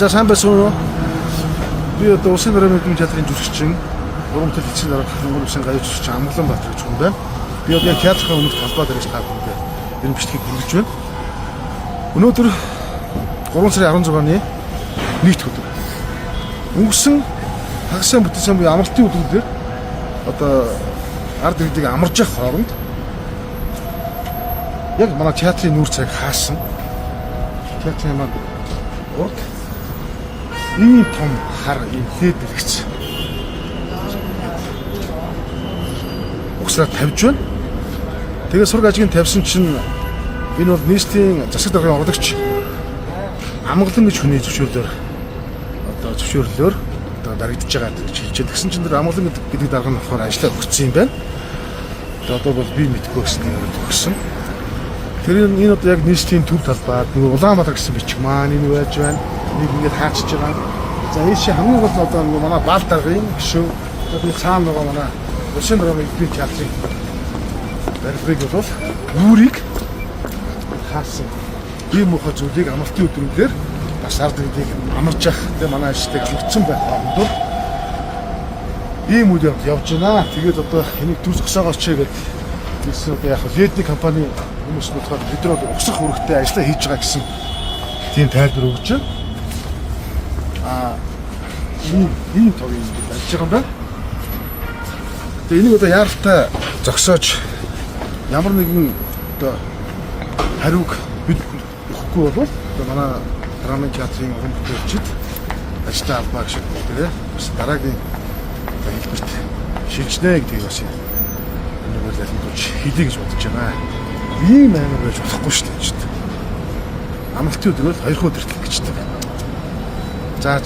За сайн байсан уу? Би одоо Улсын дарга мэдрэлийн театрын жүжигчин, Уран бүтээлчийн эцсийн дарга Монгол Улсын гаяа жүжигчин Амгаланбаатар гэж хүн байна. Би одоо театрын өмнөх талбай дээр та бүхэнд энэ бичлэгийг хүргэж байна. Өнөөдөр 3 сарын 16-ны нийт өдөр. Өнгөрсөн хагас бүтээсэн буюу амралтын өдрүүдээр одоо ард иргэдийг амарж явах хооронд яг манай театрын нүүр цайг хаасан. Театрын маань урд ийм том хар ийм хэд ирэгч угсраа тавьж байна. Тэгээ сураг ажгийг тавьсан чинь энэ бол нийслэлийн засаг даргын урлагч Амгалан гэж хүний зөвшөөрлөөр одоо дарагдж байгаа гэж хэлж байна. Тэгсэн чинь тэр Амгалан гэдэг дарга нь болохоор ажиллаа өгсөн юм байна. Тэгээ одоо бол би мэдгүй гэсэн юм өгсөн. Тэр энэ одоо яг нийслэлийн төв талбайд нөгөө Улаанбаатар гэсэн бичиг маань энэ байж байна. Нэг ингэж хаачж байгаа. За ийш хамгийн гол одоо нөгөө манай Баал даргын гишүүн одоо цаана байгаа манай Улсын дарга мэдрэлийн театрын барилгыг бол үүрийг хаасан. Ийм мохо зүйлийг амралтын өдрүүдээр бас ард иргэдийг амарч явах тэ манай ажилтныг амарчсан байх хооронд ийм үйл явж байна. Тэгээд одоо энийг төр зогсоогооч гэдэг гэсэн одоо яг ледний компани хүмүүс болохоор бид нар бол угсах үүрэгтэй ажиллаа хийж байгаа гэсэн тийм тайлбар өгч байна. Ийм тог юм болж байгаа юм байна. Тэгээ энийг одоо яаралтай зогсоож ямар нэгэн одоо хариуг бид өгөхгүй бол одоо манай драмын театрын уран бүтээлчид ажлаа авмаа гэж хэлдэг. Бас дараагийн хэлбэрт шилжнэ гэдэг бас юм. Энэгээр залхиулж хэлье гэж бодож байна. Ийм амар байж болохгүй шүү дээ. Амралтын өдөр бол 2 өдөр гэж байна. За